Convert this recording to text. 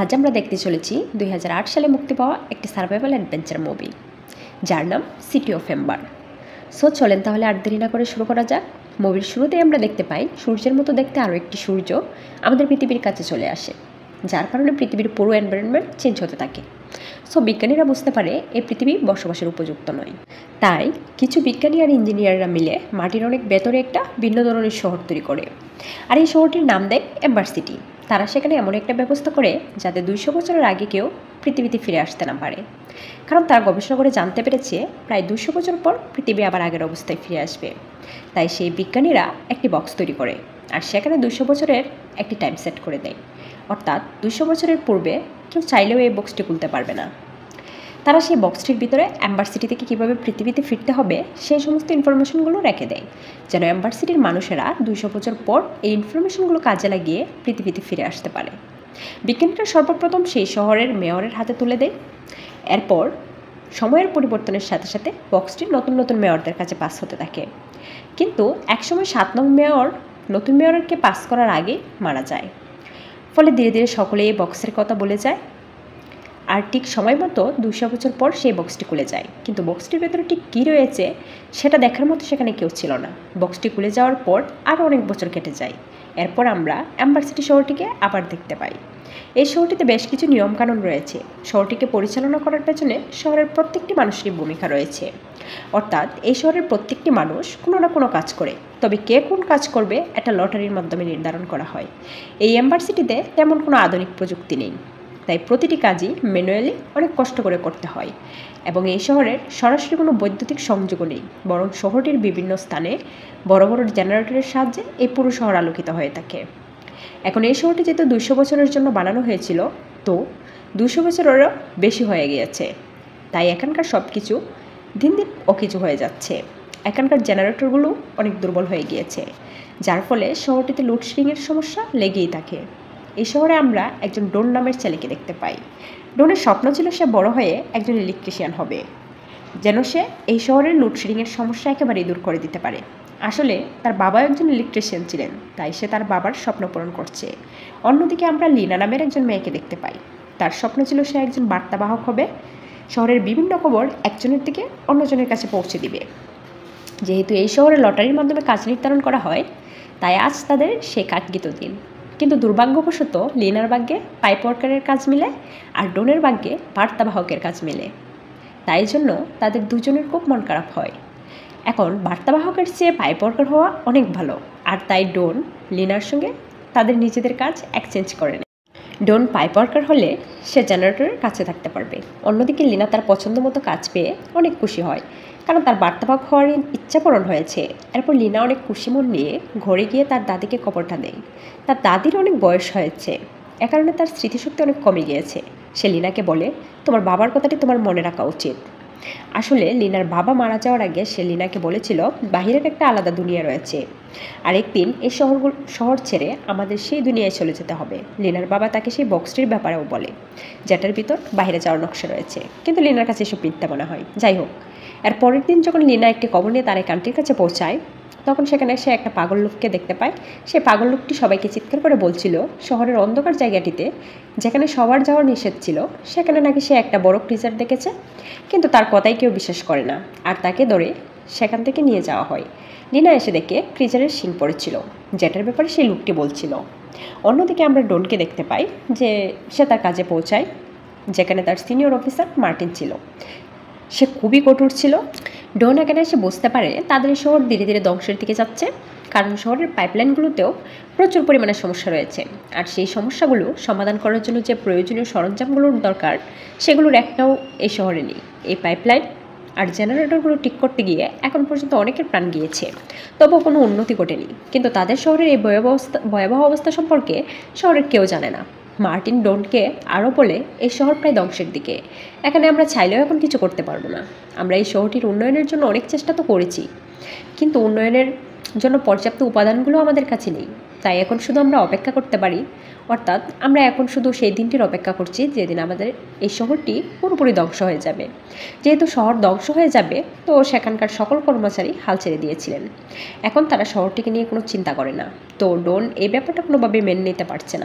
আজ আমরা দেখতে চলেছি 2008 সালে মুক্তি পাওয়া একটি সার্ভাইভাল অ্যাডভেঞ্চার মুভি, যার নাম সিটি অফ এম্বার। সো চলেন তাহলে আর দেরি না করে শুরু করা যাক। মুভির শুরুতেই আমরা দেখতে পাই সূর্যের মতো দেখতে আরও একটি সূর্য আমাদের পৃথিবীর কাছে চলে আসে, যার কারণে পৃথিবীর পুরো এনভায়রনমেন্ট চেঞ্জ হতে থাকে। সো বিজ্ঞানীরা বুঝতে পারে এই পৃথিবী বসবাসের উপযুক্ত নয়। তাই কিছু বিজ্ঞানী আর ইঞ্জিনিয়াররা মিলে মাটির অনেক ভেতরে একটা ভিন্ন ধরনের শহর তৈরি করে, আর এই শহরটির নাম দেয় এম্বার সিটি। তারা সেখানে এমন একটা ব্যবস্থা করে যাতে 200 বছরের আগে কেউ পৃথিবীতে ফিরে আসতে না পারে, কারণ তারা গবেষণা করে জানতে পেরেছে প্রায় 200 বছর পর পৃথিবী আবার আগের অবস্থায় ফিরে আসবে। তাই সেই বিজ্ঞানীরা একটি বক্স তৈরি করে আর সেখানে 200 বছরের একটি টাইম সেট করে দেয়, অর্থাৎ 200 বছরের পূর্বে কেউ চাইলেও এই বক্সটি খুলতে পারবে না। তারা সেই বক্সটির ভিতরে এম্বার সিটি থেকে কীভাবে পৃথিবীতে ফিরতে হবে সেই সমস্ত ইনফরমেশনগুলো রেখে দেয়, যেন এম্বার সিটির মানুষেরা 200 বছর পর এই ইনফরমেশনগুলো কাজে লাগিয়ে পৃথিবীতে ফিরে আসতে পারে। বিজ্ঞানীরা সর্বপ্রথম সেই শহরের মেয়রের হাতে তুলে দেয়। এরপর সময়ের পরিবর্তনের সাথে সাথে বক্সটি নতুন নতুন মেয়রদের কাছে পাস হতে থাকে, কিন্তু একসময় 7 নং মেয়র নতুন মেয়রকে পাস করার আগে মারা যায়। ফলে ধীরে ধীরে সকলে এই বক্সের কথা বলে যায়, আর ঠিক সময় মতো 200 বছর পর সেই বক্সটি খুলে যায়। কিন্তু বক্সটির ভেতরে ঠিক কী রয়েছে সেটা দেখার মতো সেখানে কেউ ছিল না। বক্সটি খুলে যাওয়ার পর আরও অনেক বছর কেটে যায়। এরপর আমরা এম্বার সিটি শহরটিকে আবার দেখতে পাই। এই শহরটিতে বেশ কিছু নিয়মকানুন রয়েছে। শহরটিকে পরিচালনা করার পেছনে শহরের প্রত্যেকটি মানুষেরই ভূমিকা রয়েছে, অর্থাৎ এই শহরের প্রত্যেকটি মানুষ কোনো না কোনো কাজ করে, তবে কে কোন কাজ করবে এটা লটারির মাধ্যমে নির্ধারণ করা হয়। এই এম্বার সিটিতে তেমন কোনো আধুনিক প্রযুক্তি নেই, তাই প্রতিটি কাজই ম্যানুয়ালি অনেক কষ্ট করে করতে হয়, এবং এই শহরের সরাসরি কোনো বৈদ্যুতিক সংযোগও নেই, বরং শহরটির বিভিন্ন স্থানে বড় বড় জেনারেটরের সাহায্যে এই পুরো শহর আলোকিত হয়ে থাকে। এখন এই শহরটি যেহেতু 200 বছরের জন্য বানানো হয়েছিল, তো 200 বছরেরও বেশি হয়ে গিয়েছে, তাই এখানকার সব কিছু দিন দিন অকেজো হয়ে যাচ্ছে। এখানকার জেনারেটরগুলো অনেক দুর্বল হয়ে গিয়েছে, যার ফলে শহরটিতে লোডশেডিংয়ের সমস্যা লেগেই থাকে। এই শহরে আমরা একজন ডোন নামের ছেলেকে দেখতে পাই। ডোনের স্বপ্ন ছিল সে বড় হয়ে একজন ইলেকট্রিশিয়ান হবে, যেন সে এই শহরের লোডশেডিংয়ের সমস্যা একেবারেই দূর করে দিতে পারে। আসলে তার বাবা একজন ইলেকট্রিশিয়ান ছিলেন, তাই সে তার বাবার স্বপ্ন পূরণ করছে। অন্যদিকে আমরা লিনা নামের একজন মেয়েকে দেখতে পাই। তার স্বপ্ন ছিল সে একজন বার্তাবাহক হবে, শহরের বিভিন্ন খবর একজনের থেকে অন্যজনের কাছে পৌঁছে দিবে। যেহেতু এই শহরে লটারির মাধ্যমে কাজ নির্ধারণ করা হয়, তাই আজ তাদের সেই কাঙ্ক্ষিত দিন। কিন্তু দুর্ভাগ্যবশত লিনার ভাগ্যে পাইপ ওয়ার্কারের কাজ মিলে, আর ডোনের ভাগ্যে বার্তাবাহকের কাজ মিলে। তাই জন্য তাদের দুজনের খুব মন খারাপ হয়। এখন বার্তাবাহকের চেয়ে পাইপ ওয়ার্কার হওয়া অনেক ভালো, আর তাই ডোন লিনার সঙ্গে তাদের নিজেদের কাজ এক্সচেঞ্জ করে নেয়। ডোন পাইপ ওয়ার্কার হলে সে জেনারেটরের কাছে থাকতে পারবে। অন্যদিকে লিনা তার পছন্দ মতো কাজ পেয়ে অনেক খুশি হয়, কারণ তার বার্তাবাহক হওয়ার ইচ্ছা পূরণ হয়েছে। এরপর লিনা অনেক খুশি মন নিয়ে ঘরে গিয়ে তার দাদিকে খবরটা দেয়। তার দাদির অনেক বয়স হয়েছে, এ কারণে তার স্মৃতিশক্তি অনেক কমে গিয়েছে। সে লিনাকে বলে, তোমার বাবার কথাটি তোমার মনে রাখা উচিত। আসলে লিনার বাবা মারা যাওয়ার আগে সে লিনাকে বলেছিল বাহিরের একটা আলাদা দুনিয়া রয়েছে, আর একদিন এই শহর ছেড়ে আমাদের সেই দুনিয়ায় চলে যেতে হবে। লিনার বাবা তাকে সেই বক্সটির ব্যাপারেও বলে, যেটার ভিতর বাইরে যাওয়ার নকশা রয়েছে, কিন্তু লিনার কাছে এসব মিথ্যা মনে হয়। যাই হোক, এর পরের দিন যখন লিনা একটি খবর নিয়ে তার এক আন্টির কাছে পৌঁছায়, তখন সেখানে সে একটা পাগল লোককে দেখতে পায়। সেই পাগল লোকটি সবাইকে চিৎকার করে বলছিল শহরের অন্ধকার জায়গাটিতে যেখানে সবার যাওয়ার নিষেধ ছিল, সেখানে নাকি সে একটা বড় ক্রিচার দেখেছে, কিন্তু তার কথাই কেউ বিশ্বাস করে না, আর তাকে ধরে সেখান থেকে নিয়ে যাওয়া হয়। লিনা এসে দেখে ক্রিচারের শিং পড়েছিল, যেটার ব্যাপারে সেই লোকটি বলছিল। অন্যদিকে আমরা ডোনকে দেখতে পাই যে সে তার কাজে পৌঁছায়, যেখানে তার সিনিয়র অফিসার মার্টিন ছিল। সে খুবই কঠোর ছিল। ডোন এখানে এসে বুঝতে পারে তাদের শহর ধীরে ধীরে ধ্বংসের দিকে যাচ্ছে, কারণ শহরের পাইপলাইনগুলোতেও প্রচুর পরিমাণে সমস্যা রয়েছে, আর সেই সমস্যাগুলো সমাধান করার জন্য যে প্রয়োজনীয় সরঞ্জামগুলোর দরকার সেগুলোর একটাও এই শহরে নেই। এই পাইপলাইন আর জেনারেটরগুলো ঠিক করতে গিয়ে এখন পর্যন্ত অনেকের প্রাণ গিয়েছে, তবুও কোনো উন্নতি ঘটেনি। কিন্তু তাদের শহরের এই ভয়াবহ অবস্থা সম্পর্কে শহরের কেউ জানে না। মার্টিন ডোনকে আরও বলে এই শহর প্রায় ধ্বংসের দিকে, এখানে আমরা চাইলেও এখন কিছু করতে পারবো না। আমরা এই শহরটির উন্নয়নের জন্য অনেক চেষ্টা তো করেছি, কিন্তু উন্নয়নের জন্য পর্যাপ্ত উপাদানগুলো আমাদের কাছে নেই। তাই এখন শুধু আমরা অপেক্ষা করতে পারি, অর্থাৎ আমরা এখন শুধু সেই দিনটির অপেক্ষা করছি যেদিন আমাদের এই শহরটি পুরোপুরি ধ্বংস হয়ে যাবে। যেহেতু শহর ধ্বংস হয়ে যাবে, তো সেখানকার সকল কর্মচারী হাল ছেড়ে দিয়েছিলেন। এখন তারা শহরটিকে নিয়ে কোনো চিন্তা করে না। তো ডোন এই ব্যাপারটা কোনোভাবে মেনে নিতে পারছে না।